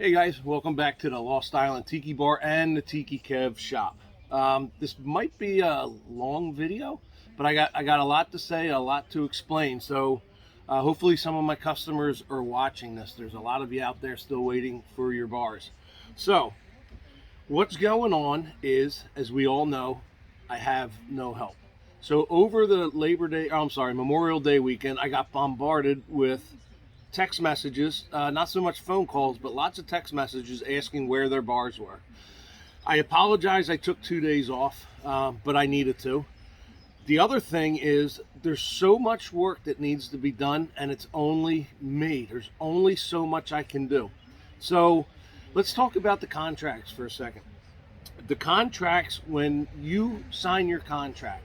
Hey guys, welcome back to the Lost Island Tiki Bar and the Tiki Kev shop. This might be a long video, but I got a lot to say, a lot to explain. So hopefully some of my customers are watching this. There's a lot of you out there still waiting for your bars. So what's going on is, as we all know, I have no help. So over the Memorial Day weekend, I got bombarded with text messages, not so much phone calls, but lots of text messages asking where their bars were. I apologize, I took 2 days off, but I needed to. The other thing is there's so much work that needs to be done, and it's only me. There's only so much I can do. So let's talk about the contracts for a second. The contracts, when you sign your contract,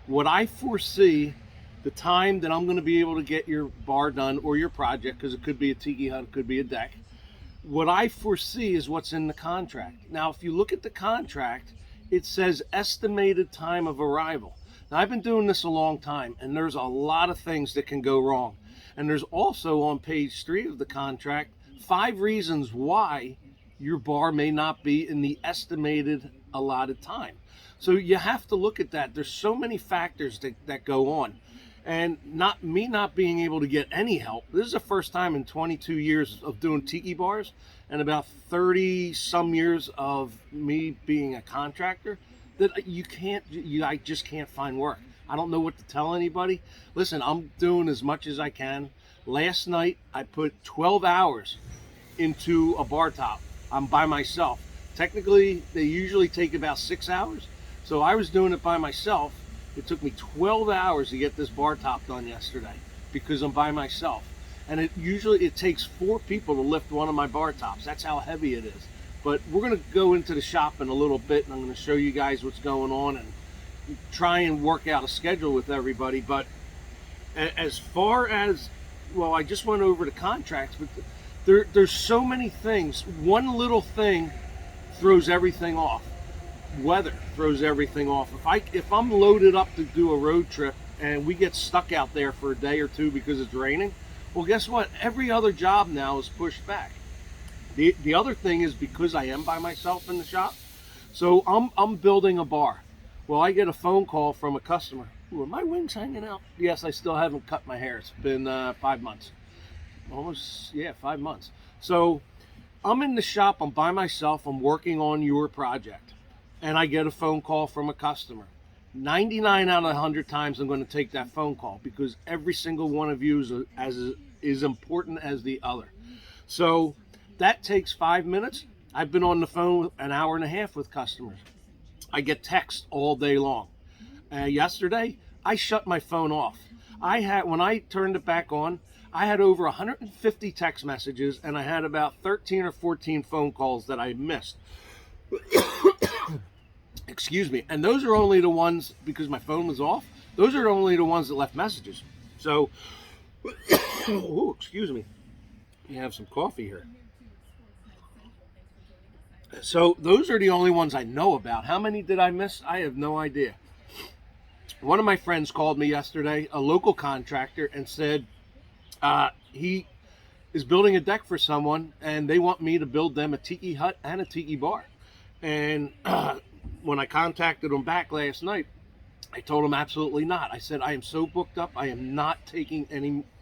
what I foresee the time that I'm going to be able to get your bar done or your project, because it could be a tiki hut, it could be a deck. What I foresee is what's in the contract. Now, if you look at the contract, it says estimated time of arrival. Now, I've been doing this a long time, and there's a lot of things that can go wrong. And there's also on page 3 of the contract 5 reasons why your bar may not be in the estimated allotted time. So you have to look at that. There's so many factors that go on. And not being able to get any help. This is the first time in 22 years of doing tiki bars and about 30 some years of me being a contractor that I just can't find work. I don't know what to tell anybody. Listen, I'm doing as much as I can. Last night I put 12 hours into a bar top. I'm by myself. Technically, they usually take about 6 hours. So I was doing it by myself. It took me 12 hours to get this bar top done yesterday because I'm by myself. And it takes 4 people to lift one of my bar tops. That's how heavy it is. But we're going to go into the shop in a little bit, and I'm going to show you guys what's going on and try and work out a schedule with everybody. But as far as, well, I just went over the contracts, but there's so many things. One little thing throws everything off. Weather throws everything off. If I'm loaded up to do a road trip and we get stuck out there for a day or two because it's raining, well, guess what? Every other job now is pushed back. The other thing is, because I am by myself in the shop, so I'm building a bar. Well, I get a phone call from a customer. Ooh, are my wings hanging out? Yes, I still haven't cut my hair. It's been 5 months. Almost, yeah, 5 months. So I'm in the shop. I'm by myself. I'm working on your project. And I get a phone call from a customer. 99 out of 100 times I'm going to take that phone call because every single one of you is important as the other. So that takes 5 minutes. I've been on the phone an hour and a half with customers. I get text all day long. Yesterday, I shut my phone off. When I turned it back on, I had over 150 text messages and I had about 13 or 14 phone calls that I missed. Excuse me. And those are only the ones, because my phone was off, those are only the ones that left messages. So, oh, excuse me. You have some coffee here. So those are the only ones I know about. How many did I miss? I have no idea. One of my friends called me yesterday, a local contractor, and said he is building a deck for someone and they want me to build them a tiki hut and a tiki bar. And when I contacted him back last night, I told him absolutely not. I said, I am so booked up, I am not taking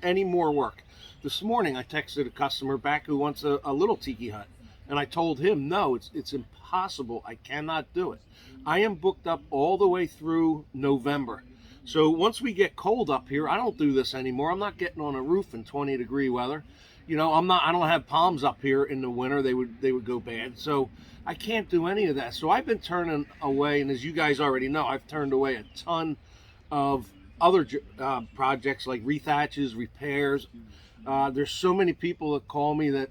any more work. This morning, I texted a customer back who wants a little tiki hut. And I told him, no, it's impossible. I cannot do it. I am booked up all the way through November. So once we get cold up here, I don't do this anymore. I'm not getting on a roof in 20-degree weather. You know, I don't have palms up here in the winter. They would go bad. So I can't do any of that. So I've been turning away, and as you guys already know, I've turned away a ton of other projects like rethatches, repairs. There's so many people that call me that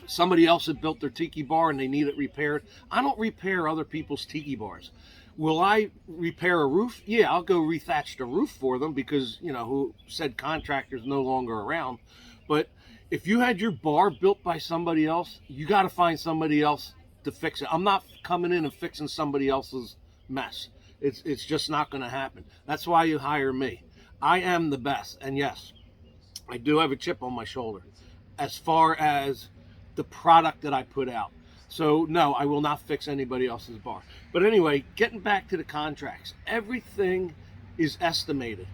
somebody else had built their tiki bar and they need it repaired. I don't repair other people's tiki bars. Will I repair a roof? Yeah, I'll go rethatch the roof for them because, you know, who said contractor's no longer around. But if you had your bar built by somebody else, you got to find somebody else to fix it. I'm not coming in and fixing somebody else's mess. It's just not going to happen. That's why you hire me. I am the best. And yes, I do have a chip on my shoulder. As far as the product that I put out. So no, I will not fix anybody else's bar. But anyway, getting back to the contracts, everything is estimated.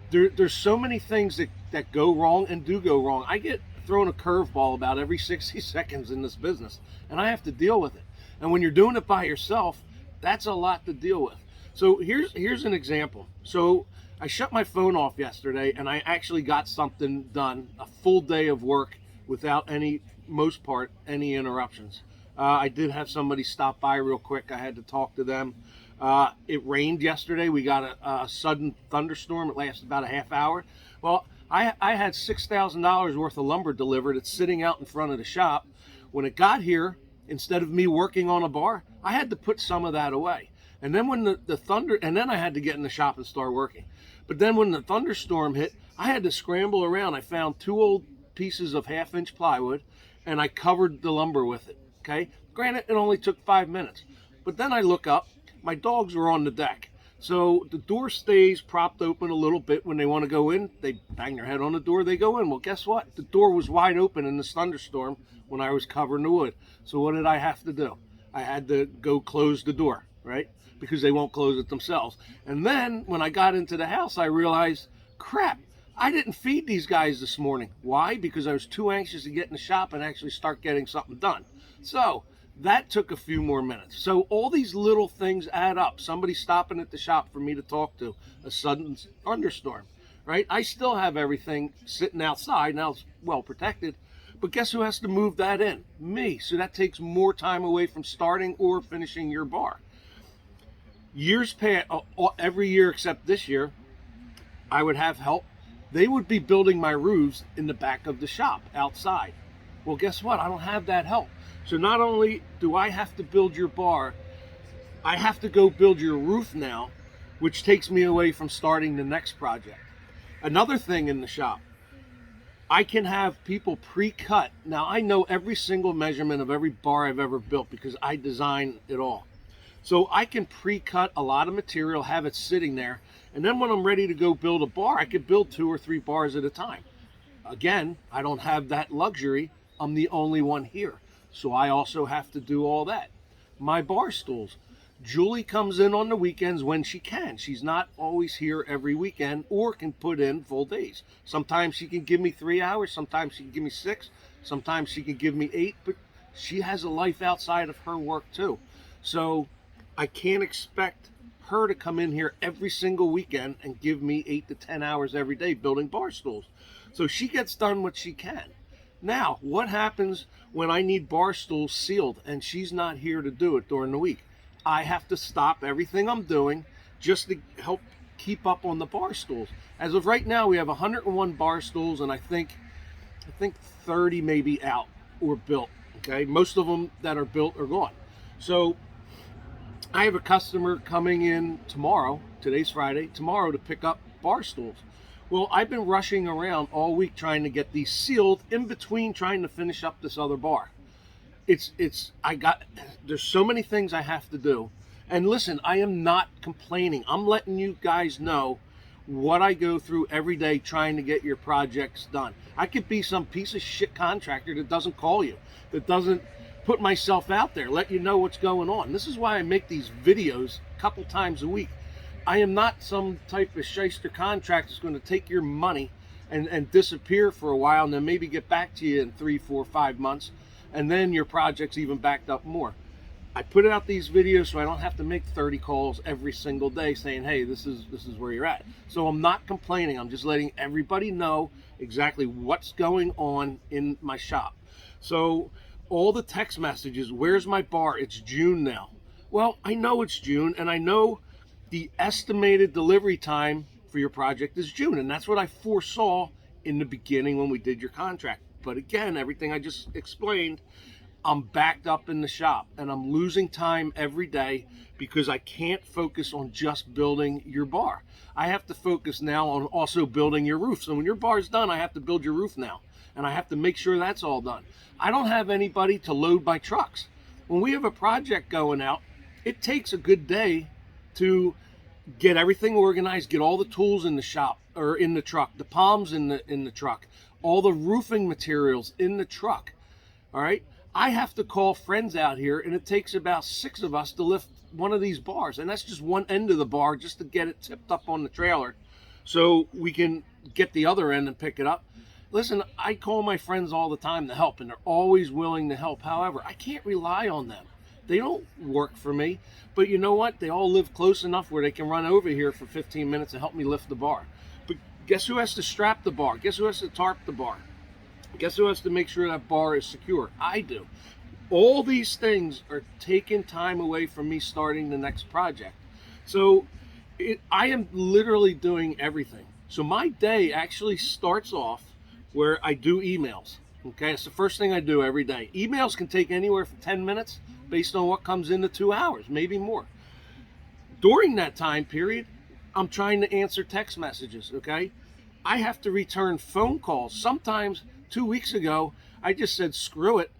There's so many things that go wrong and do go wrong. I get thrown a curveball about every 60 seconds in this business, and I have to deal with it. And when you're doing it by yourself, that's a lot to deal with. So here's an example. So I shut my phone off yesterday, and I actually got something done, a full day of work without most part, any interruptions. I did have somebody stop by real quick. I had to talk to them. It rained yesterday. We got a sudden thunderstorm. It lasted about a half hour. Well, I had $6,000 worth of lumber delivered. It's sitting out in front of the shop. When it got here, instead of me working on a bar, I had to put some of that away. And then when the thunder, and then I had to get in the shop and start working. But then when the thunderstorm hit, I had to scramble around. I found 2 old pieces of 1/2-inch plywood, and I covered the lumber with it. Okay, granted, it only took 5 minutes. But then I look up, my dogs were on the deck. So the door stays propped open a little bit when they want to go in. They bang their head on the door, they go in. Well, guess what? The door was wide open in this thunderstorm when I was covering the wood. So what did I have to do? I had to go close the door, right? Because they won't close it themselves. And then when I got into the house, I realized, crap, I didn't feed these guys this morning. Why? Because I was too anxious to get in the shop and actually start getting something done. So that took a few more minutes. So all these little things add up. Somebody stopping at the shop for me to talk to, a sudden thunderstorm, right? I still have everything sitting outside. Now it's well protected. But guess who has to move that in? Me. So that takes more time away from starting or finishing your bar. Years past, every year except this year, I would have help. They would be building my roofs in the back of the shop outside. Well, guess what? I don't have that help. So not only do I have to build your bar, I have to go build your roof now, which takes me away from starting the next project. Another thing in the shop, I can have people pre-cut. Now, I know every single measurement of every bar I've ever built because I design it all. So I can pre-cut a lot of material, have it sitting there, and then when I'm ready to go build a bar, I could build 2 or 3 bars at a time. Again, I don't have that luxury. I'm the only one here. So I also have to do all that. My bar stools. Julie comes in on the weekends when she can. She's not always here every weekend or can put in full days. Sometimes she can give me 3 hours. Sometimes she can give me 6. Sometimes she can give me 8. But she has a life outside of her work too. So I can't expect her to come in here every single weekend and give me 8 to 10 hours every day building bar stools. So she gets done what she can. Now, what happens when I need bar stools sealed and she's not here to do it during the week? I have to stop everything I'm doing just to help keep up on the bar stools. As of right now, we have 101 bar stools, and I think 30 may be out or built. Okay, most of them that are built are gone. So I have a customer coming in tomorrow. Today's Friday. Tomorrow to pick up bar stools. Well, I've been rushing around all week trying to get these sealed in between trying to finish up this other bar. There's so many things I have to do. And listen, I am not complaining. I'm letting you guys know what I go through every day trying to get your projects done. I could be some piece of shit contractor that doesn't call you, that doesn't put myself out there, let you know what's going on. This is why I make these videos a couple times a week. I am not some type of shyster contractor that's going to take your money and disappear for a while and then maybe get back to you in 3, 4, 5 months, and then your project's even backed up more. I put out these videos so I don't have to make 30 calls every single day saying, hey, this is where you're at. So I'm not complaining. I'm just letting everybody know exactly what's going on in my shop. So all the text messages, where's my bar? It's June now. Well, I know it's June, and I know the estimated delivery time for your project is June, and that's what I foresaw in the beginning when we did your contract. But again, everything I just explained, I'm backed up in the shop, and I'm losing time every day because I can't focus on just building your bar. I have to focus now on also building your roof. So when your bar's done, I have to build your roof now, and I have to make sure that's all done. I don't have anybody to load my trucks. When we have a project going out, it takes a good day to get everything organized, get all the tools in the shop or in the truck, the palms in the truck, all the roofing materials in the truck. All right. I have to call friends out here, and it takes about 6 of us to lift one of these bars, and that's just one end of the bar just to get it tipped up on the trailer so we can get the other end and pick it up. Listen, I call my friends all the time to help, and they're always willing to help. However, I can't rely on them. They don't work for me, but you know what? They all live close enough where they can run over here for 15 minutes and help me lift the bar. But guess who has to strap the bar? Guess who has to tarp the bar? Guess who has to make sure that bar is secure? I do. All these things are taking time away from me starting the next project. So I am literally doing everything. So my day actually starts off where I do emails. Okay, it's the first thing I do every day. Emails can take anywhere from 10 minutes based on what comes into 2 hours, maybe more. During that time period, I'm trying to answer text messages, okay? I have to return phone calls. Sometimes 2 weeks ago, I just said, screw it.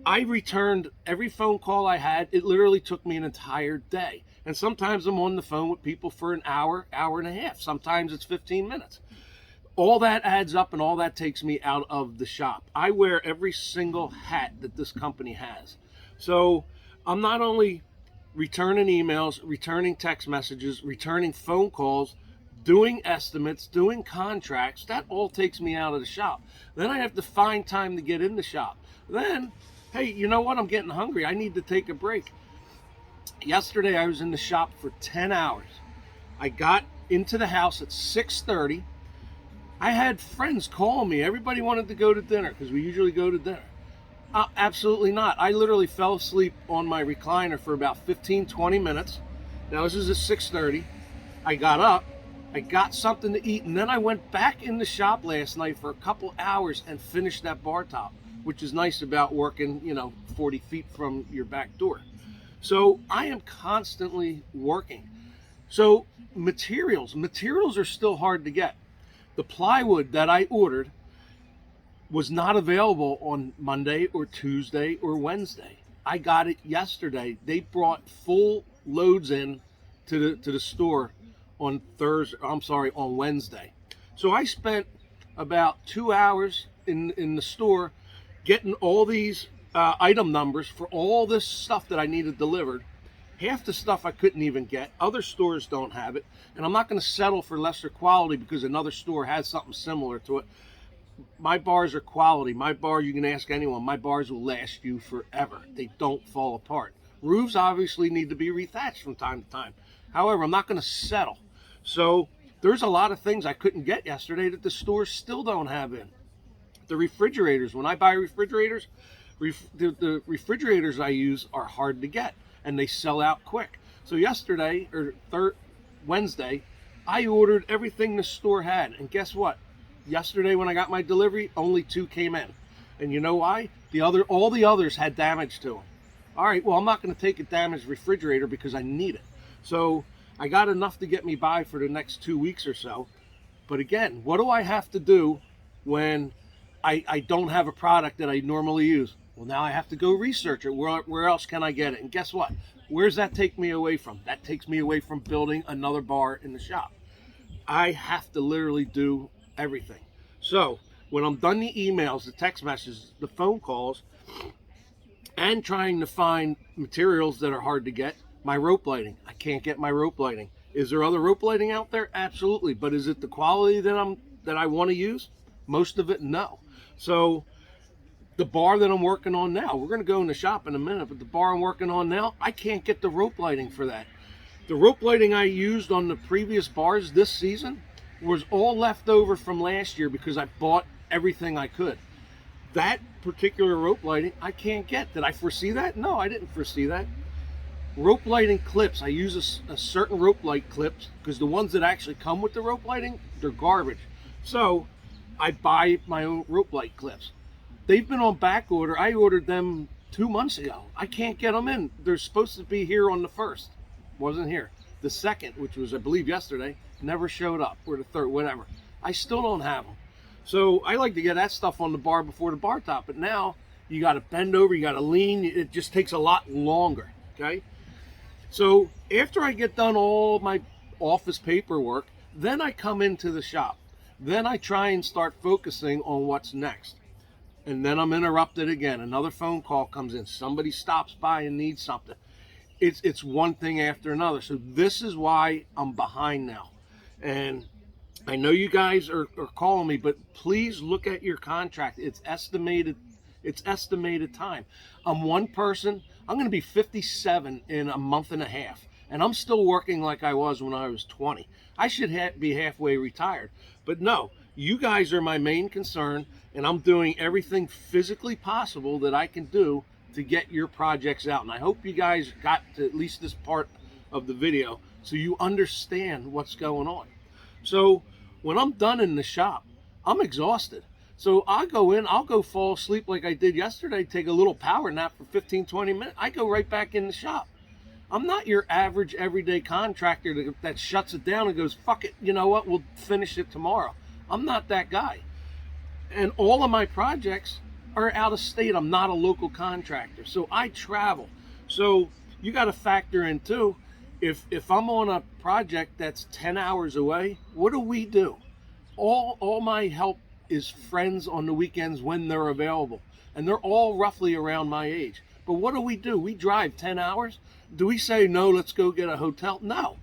I returned every phone call I had. It literally took me an entire day. And sometimes I'm on the phone with people for an hour, hour and a half. Sometimes it's 15 minutes. All that adds up, and all that takes me out of the shop. I wear every single hat that this company has. So I'm not only returning emails, returning text messages, returning phone calls, doing estimates, doing contracts. That all takes me out of the shop. Then I have to find time to get in the shop. Then, hey, you know what? I'm getting hungry. I need to take a break. Yesterday, I was in the shop for 10 hours. I got into the house at 6:30. I had friends call me. Everybody wanted to go to dinner because we usually go to dinner. Absolutely not. I literally fell asleep on my recliner for about 15, 20 minutes. Now, this is at 6:30. I got up. I got something to eat, and then I went back in the shop last night for a couple hours and finished that bar top, which is nice about working, 40 feet from your back door. So I am constantly working. So materials are still hard to get. The plywood that I ordered was not available on Monday or Tuesday or Wednesday. I got it yesterday. They brought full loads in to the store on Wednesday. So I spent about 2 hours in the store getting all these item numbers for all this stuff that I needed delivered. Half the stuff I couldn't even get. Other stores don't have it. And I'm not going to settle for lesser quality because another store has something similar to it. My bars are quality. My bar, you can ask anyone, my bars will last you forever. They don't fall apart. Roofs obviously need to be rethatched from time to time. However, I'm not going to settle. So there's a lot of things I couldn't get yesterday that the stores still don't have in. The refrigerators, when I buy refrigerators, the refrigerators I use are hard to get, and they sell out quick. So yesterday, or Wednesday, I ordered everything the store had, and guess what? Yesterday when I got my delivery, only 2 came in. And you know why? All the others had damage to them. All right, well, I'm not going to take a damaged refrigerator because I need it. So I got enough to get me by for the next 2 weeks or so. But again, what do I have to do when I don't have a product that I normally use? Well, now I have to go research it. Where else can I get it? And guess what? Where's that take me away from? That takes me away from building another bar in the shop. I have to literally do everything. So when I'm done the emails, the text messages, the phone calls, and trying to find materials that are hard to get, my rope lighting. I can't get my rope lighting. Is there other rope lighting out there? Absolutely. But is it the quality that I want to use? Most of it, no. So the bar that I'm working on now, we're going to go in the shop in a minute, but the bar I'm working on now, I can't get the rope lighting for that. The rope lighting I used on the previous bars this season was all left over from last year because I bought everything I could. That particular rope lighting, I can't get. Did I foresee that? No, I didn't foresee that. Rope lighting clips, I use a certain rope light clips because the ones that actually come with the rope lighting, they're garbage. So I buy my own rope light clips. They've been on back order. I ordered them 2 months ago. I can't get them in. They're supposed to be here on the 1st. Wasn't here. The 2nd, which was, I believe, yesterday, never showed up, or the 3rd, whatever. I still don't have them. So I like to get that stuff on the bar before the bar top, but now you got to bend over, you got to lean. It just takes a lot longer, okay? So after I get done all my office paperwork, then I come into the shop. Then I try and start focusing on what's next. and then I'm interrupted again. Another phone call comes in. Somebody stops by and needs something. It's one thing after another. So this is why I'm behind now. And I know you guys are calling me, but please look at your contract. It's estimated time. I'm one person. I'm going to be 57 in a month and a half, and I'm still working like I was when I was 20. I should be halfway retired. But no, you guys are my main concern, and I'm doing everything physically possible that I can do to get your projects out. And I hope you guys got to at least this part of the video so you understand what's going on. So when I'm done in the shop, I'm exhausted. So I go in, I'll go fall asleep like I did yesterday, take a little power nap for 15, 20 minutes. I go right back in the shop. I'm not your average everyday contractor that shuts it down and goes, fuck it, you know what, we'll finish it tomorrow. I'm not that guy. And all of my projects are out of state. I'm not a local contractor, so I travel. So you got to factor in too, if I'm on a project that's 10 hours away, what do? All my help is friends on the weekends when they're available, and they're all roughly around my age. But what do? We drive 10 hours. Do we say, no, let's go get a hotel? No.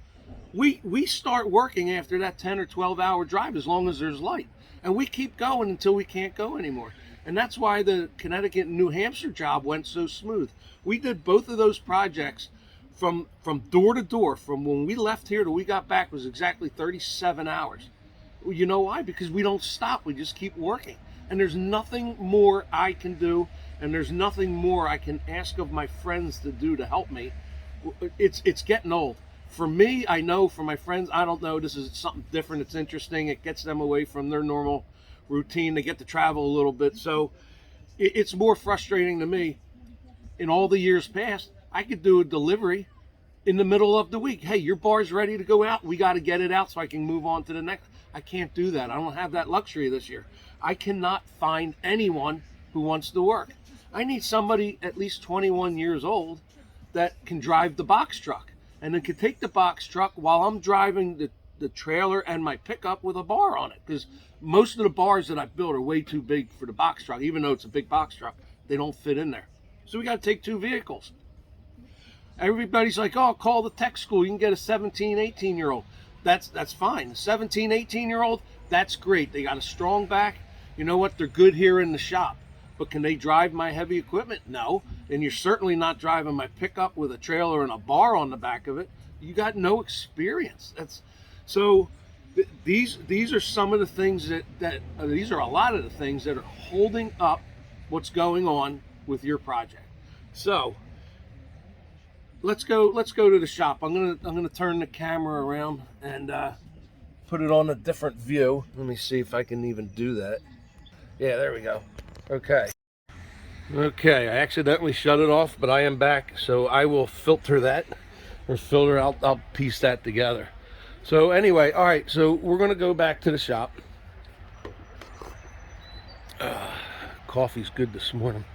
We start working after that 10 or 12 hour drive as long as there's light. And we keep going until we can't go anymore. And that's why the Connecticut and New Hampshire job went so smooth. We did both of those projects from door to door. From when we left here to we got back was exactly 37 hours. You know why? Because we don't stop. We just keep working. And there's nothing more I can do, and there's nothing more I can ask of my friends to do to help me. It's getting old. For me, I know. For my friends, I don't know. This is something different. It's interesting. It gets them away from their normal routine. They get to travel a little bit. So it's more frustrating to me. In all the years past, I could do a delivery in the middle of the week. Hey, your bar's ready to go out. We got to get it out so I can move on to the next. I can't do that. I don't have that luxury this year. I cannot find anyone who wants to work. I need somebody at least 21 years old that can drive the box truck, and then can take the box truck while I'm driving the trailer and my pickup with a bar on it. Because most of the bars that I built are way too big for the box truck. Even though it's a big box truck, they don't fit in there. So we got to take two vehicles. Everybody's like, oh, call the tech school. You can get a 17, 18-year-old. That's fine. The 17, 18-year-old, that's great. They got a strong back. You know what? They're good here in the shop. But can they drive my heavy equipment? No. And you're certainly not driving my pickup with a trailer and a bar on the back of it. You got no experience. These are some of the things these are a lot of the things that are holding up what's going on with your project. So let's go to the shop. I'm gonna turn the camera around and put it on a different view. Let me see if I can even do that. Yeah, there we go. Okay, I accidentally shut it off, but I am back, so I will filter that, I'll piece that together. So anyway, all right, so we're gonna go back to the shop. Coffee's good this morning.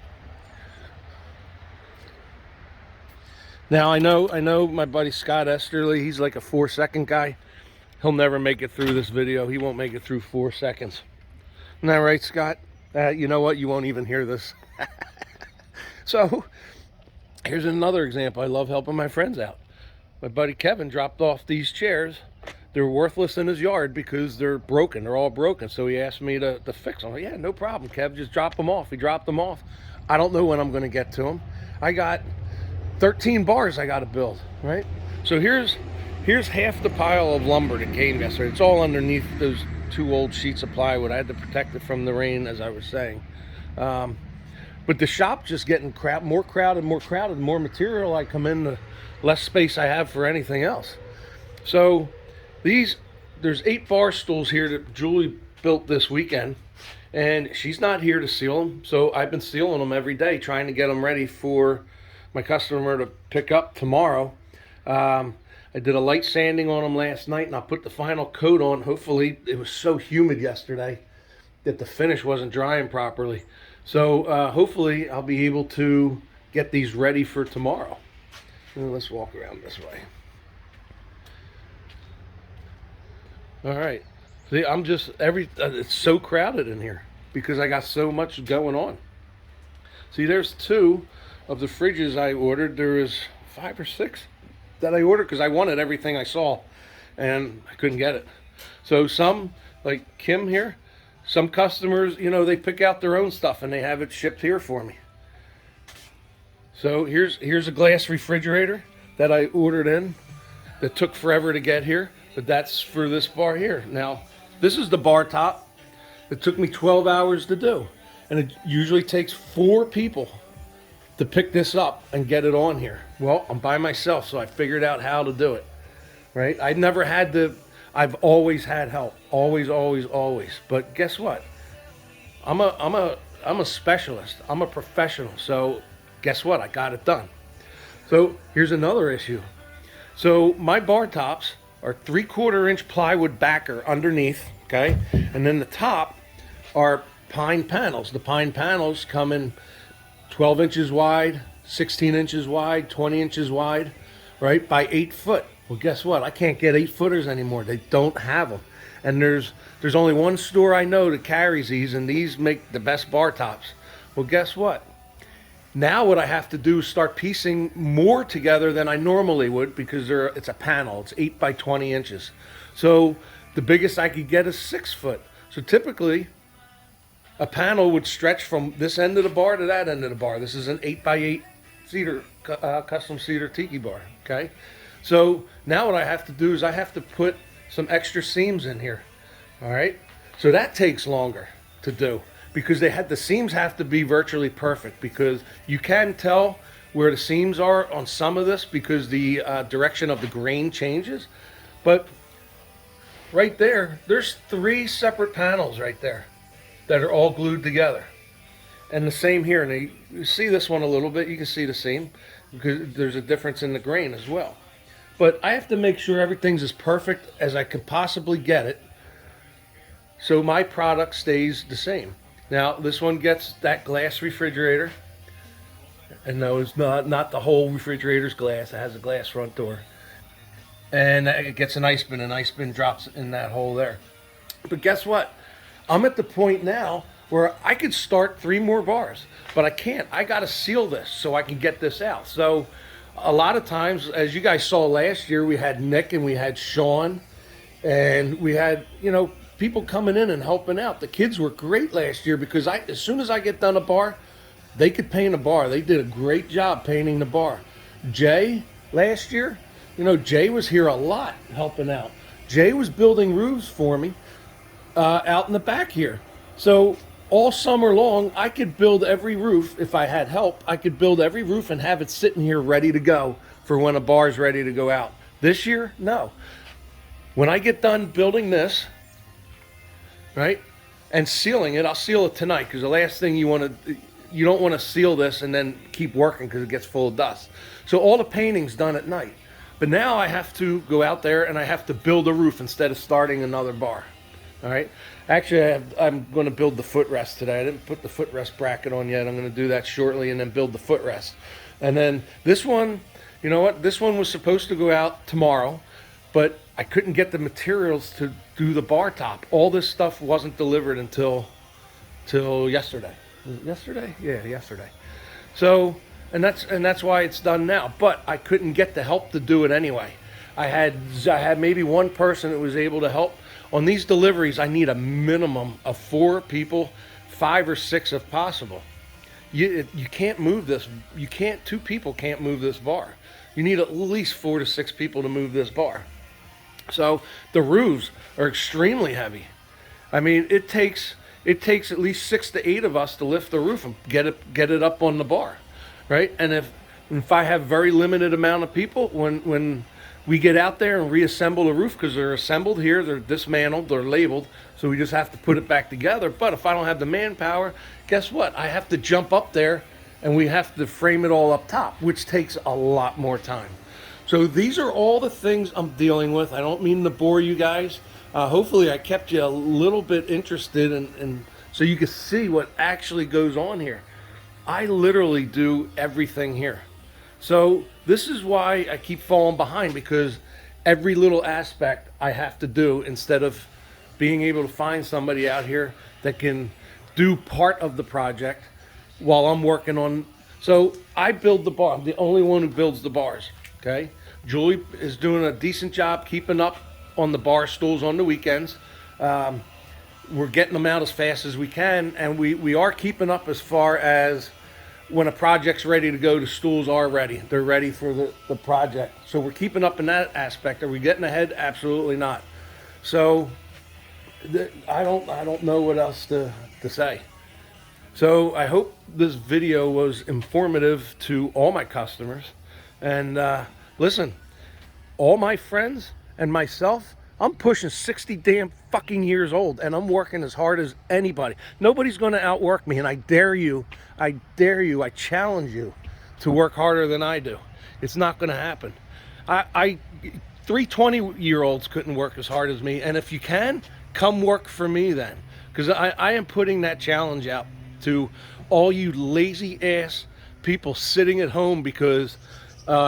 Now I know my buddy Scott Esterly, he's like a 4-second guy. He'll never make it through this video. He won't make it through 4 seconds. Isn't that right, Scott? You know what? You won't even hear this. So here's another example. I love helping my friends out. My buddy Kevin dropped off these chairs. They're worthless in his yard because they're broken. They're all broken. So he asked me to fix them. Yeah, no problem, Kev. Just drop them off. He dropped them off. I don't know when I'm going to get to them. I got 13 bars I got to build, right? So here's half the pile of lumber that came yesterday. It's all underneath those 2 old sheets of plywood. I had to protect it from the rain, as I was saying. But the shop just getting more crowded, the more material I come in, the less space I have for anything else. So there's 8 bar stools here that Julie built this weekend, and she's not here to seal them. So I've been sealing them every day, trying to get them ready for my customer to pick up tomorrow. I did a light sanding on them last night, and I'll put the final coat on. Hopefully, it was so humid yesterday that the finish wasn't drying properly. So hopefully I'll be able to get these ready for tomorrow. Let's walk around this way. All right. See, it's so crowded in here. because I got so much going on. See, there's 2 of the fridges I ordered. There was 5 or 6 that I ordered because I wanted everything I saw and I couldn't get it. So some, like Kim here, some customers, you know, they pick out their own stuff and they have it shipped here for me. So here's a glass refrigerator that I ordered in that took forever to get here, but that's for this bar here. Now, this is the bar top. It took me 12 hours to do. And it usually takes 4 people to pick this up and get it on here. Well, I'm by myself, so I figured out how to do it, right? I've always had help, always. But guess what? I'm a specialist. I'm a professional. So guess what? I got it done. So here's another issue. So my bar tops are 3/4 inch plywood backer underneath, okay? And then the top are pine panels. The pine panels come in 12 inches wide, 16 inches wide, 20 inches wide, right, by 8 foot. Well, guess what? I can't get 8-footers anymore. They don't have them. And there's only one store I know that carries these, and these make the best bar tops. Well, guess what? Now what I have to do is start piecing more together than I normally would, because it's a panel. It's 8 by 20 inches. So the biggest I could get is 6 foot. So typically, a panel would stretch from this end of the bar to that end of the bar. This is an 8 by 8 cedar, custom cedar tiki bar, okay? So now what I have to do is I have to put some extra seams in here, all right? So that takes longer to do because the seams have to be virtually perfect, because you can tell where the seams are on some of this because the direction of the grain changes. But right there's 3 separate panels right there that are all glued together. And the same here. And you see this one a little bit. You can see the seam because there's a difference in the grain as well. But I have to make sure everything's as perfect as I could possibly get it so my product stays the same. Now, this one gets that glass refrigerator. And no, it's not the whole refrigerator's glass. It has a glass front door. And it gets an ice bin. An ice bin drops in that hole there. But guess what? I'm at the point now where I could start 3 more bars, but I can't. I got to seal this so I can get this out. So a lot of times, as you guys saw last year, we had Nick and we had Sean, and we had, you know, people coming in and helping out. The kids were great last year because as soon as I get done a bar, they could paint a bar. They did a great job painting the bar. Jay, last year, you know, Jay was here a lot helping out. Jay was building roofs for me out in the back here. So all summer long, I could build every roof. If I had help, I could build every roof and have it sitting here ready to go for when a bar's ready to go out. This year, no. When I get done building this, right, and sealing it, I'll seal it tonight, because the last thing you don't want to seal this and then keep working because it gets full of dust. So all the painting's done at night. But now I have to go out there and I have to build a roof instead of starting another bar. All right. Actually, I'm going to build the footrest today. I didn't put the footrest bracket on yet. I'm going to do that shortly and then build the footrest. And then this one, you know what? This one was supposed to go out tomorrow, but I couldn't get the materials to do the bar top. All this stuff wasn't delivered until yesterday. Yesterday? Yeah, yesterday. So, and that's why it's done now. But I couldn't get the help to do it anyway. I had maybe one person that was able to help. On these deliveries, I need a minimum of 4 people, 5 or 6 if possible. You can't move this. 2 people can't move this bar. You need at least 4 to 6 people to move this bar. So the roofs are extremely heavy. I mean, it takes at least 6 to 8 of us to lift the roof and get it up on the bar, right? And if I have very limited amount of people, when we get out there and reassemble the roof, because they're assembled here, they're dismantled, they're labeled, so we just have to put it back together. But if I don't have the manpower, guess what? I have to jump up there and we have to frame it all up top, which takes a lot more time. So these are all the things I'm dealing with. I don't mean to bore you guys. Hopefully I kept you a little bit interested and so you can see what actually goes on here. I literally do everything here. So this is why I keep falling behind, because every little aspect I have to do instead of being able to find somebody out here that can do part of the project while I'm working on. So I build the bar. I'm the only one who builds the bars. Okay. Julie is doing a decent job keeping up on the bar stools on the weekends. We're getting them out as fast as we can, and we are keeping up as far as when a project's ready to go, the stools are ready. They're ready for the project. So we're keeping up in that aspect. Are we getting ahead? Absolutely not. So I don't know what else to say. So I hope this video was informative to all my customers. And listen, all my friends and myself, I'm pushing 60 damn fucking years old, and I'm working as hard as anybody. Nobody's going to outwork me, and I dare you, I challenge you to work harder than I do. It's not going to happen. 20-year-olds couldn't work as hard as me, and if you can, come work for me then. Because I am putting that challenge out to all you lazy ass people sitting at home because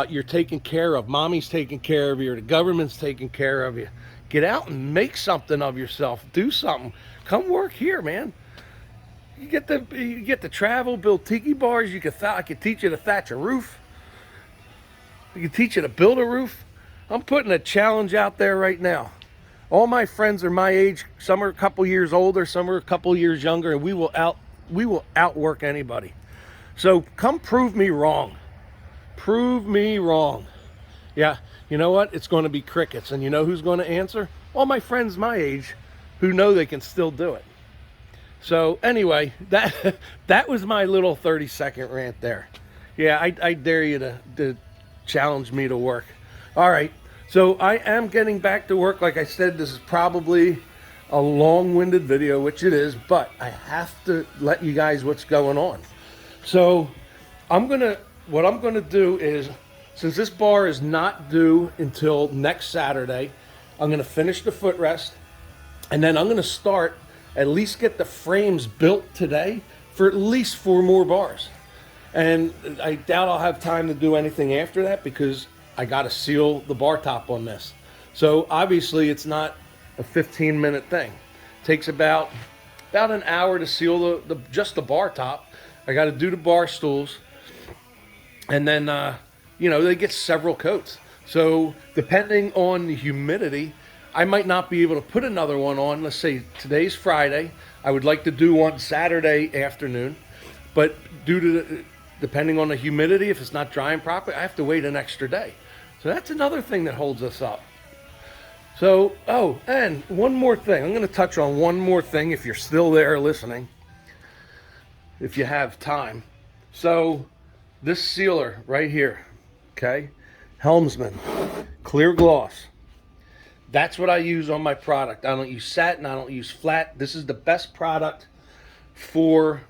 you're taken care of. Mommy's taking care of you, or the government's taking care of you. Get out and make something of yourself. Do something. Come work here, man. You get to travel, build tiki bars. I could teach you to thatch a roof. I could teach you to build a roof. I'm putting a challenge out there right now. All my friends are my age. Some are a couple years older. Some are a couple years younger, and we will outwork anybody. So come prove me wrong. Prove me wrong. Yeah. You know what? It's going to be crickets. And you know who's going to answer? All my friends my age who know they can still do it. So anyway, that was my little 30-second rant there. Yeah, I dare you to challenge me to work. All right. So I am getting back to work. Like I said, this is probably a long-winded video, which it is, but I have to let you guys what's going on. So what I'm going to do is, since this bar is not due until next Saturday, I'm going to finish the footrest, and then I'm going to at least get the frames built today for at least 4 more bars. And I doubt I'll have time to do anything after that because I got to seal the bar top on this. So obviously it's not a 15-minute thing. It takes about an hour to seal just the bar top. I got to do the bar stools, and then they get several coats. So depending on the humidity, I might not be able to put another one on. Let's say today's Friday. I would like to do one Saturday afternoon, but depending on the humidity, if it's not drying properly, I have to wait an extra day. So that's another thing that holds us up. So, and one more thing. I'm going to touch on one more thing if you're still there listening, if you have time. So this sealer right here, okay, Helmsman, clear gloss. That's what I use on my product. I don't use satin, I don't use flat. This is the best product for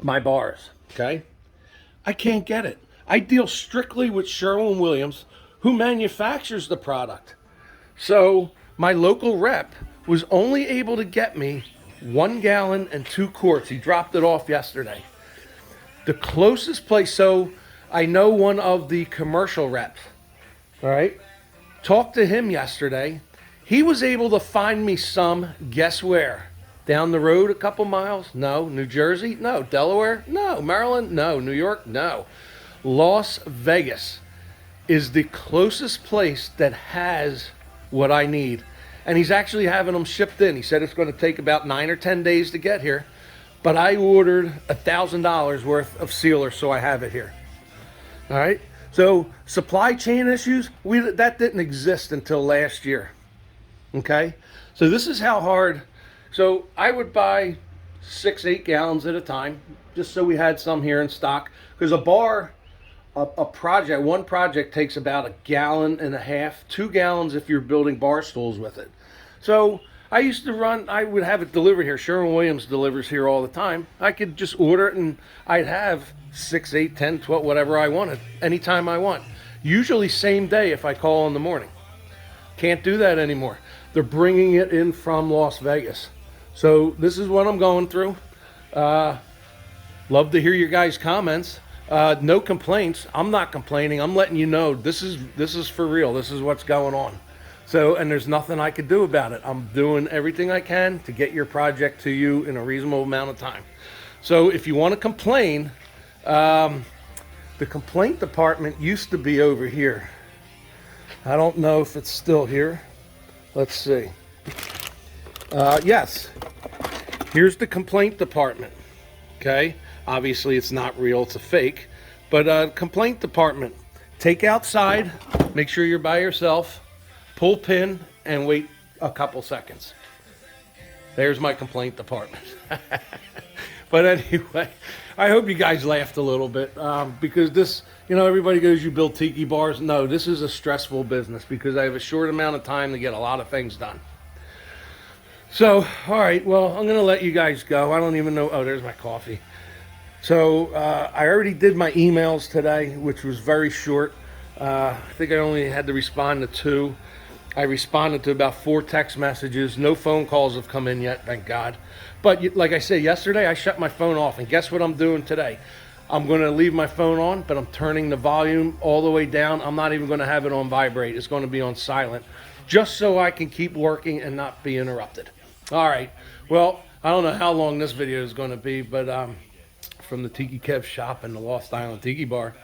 my bars, okay? I can't get it. I deal strictly with Sherwin-Williams, who manufactures the product. So my local rep was only able to get me 1 gallon and 2 quarts. He dropped it off yesterday. The closest place, so I know one of the commercial reps, all right? Talked to him yesterday. He was able to find me some, guess where? Down the road a couple miles? No. New Jersey? No. Delaware? No. Maryland? No. New York? No. Las Vegas is the closest place that has what I need. And he's actually having them shipped in. He said it's going to take about 9 or 10 days to get here. But I ordered $1,000 worth of sealer, so I have it here. All right? So supply chain issues, that didn't exist until last year. Okay? So this is how hard. So I would buy 6-8 gallons at a time, just so we had some here in stock. Because one project takes about 1.5 gallons, 2 gallons if you're building bar stools with it. So I would have it delivered here. Sherwin-Williams delivers here all the time. I could just order it and I'd have 6, 8, 10, 12, whatever I wanted, anytime I want. Usually same day if I call in the morning. Can't do that anymore. They're bringing it in from Las Vegas. So this is what I'm going through. Love to hear your guys' comments. No complaints. I'm not complaining. I'm letting you know this is for real. This is what's going on. So, and there's nothing I could do about it. I'm doing everything I can to get your project to you in a reasonable amount of time. So if you want to complain, the complaint department used to be over here. I don't know if it's still here. Let's see. Yes, here's the complaint department. Okay, obviously it's not real, it's a fake. But complaint department, take outside, make sure you're by yourself, pull pin, and wait a couple seconds. There's my complaint department. But anyway, I hope you guys laughed a little bit because this, you know, everybody goes, you build tiki bars. No, this is a stressful business because I have a short amount of time to get a lot of things done. So, all right, well, I'm going to let you guys go. I don't even know. Oh, there's my coffee. So I already did my emails today, which was very short. I think I only had to respond to 2. I responded to about 4 text messages. No phone calls have come in yet, thank God. But like I said, yesterday I shut my phone off. And guess what I'm doing today? I'm going to leave my phone on, but I'm turning the volume all the way down. I'm not even going to have it on vibrate. It's going to be on silent, just so I can keep working and not be interrupted. All right. Well, I don't know how long this video is going to be, but from the Tiki Kev shop and the Lost Island Tiki Bar.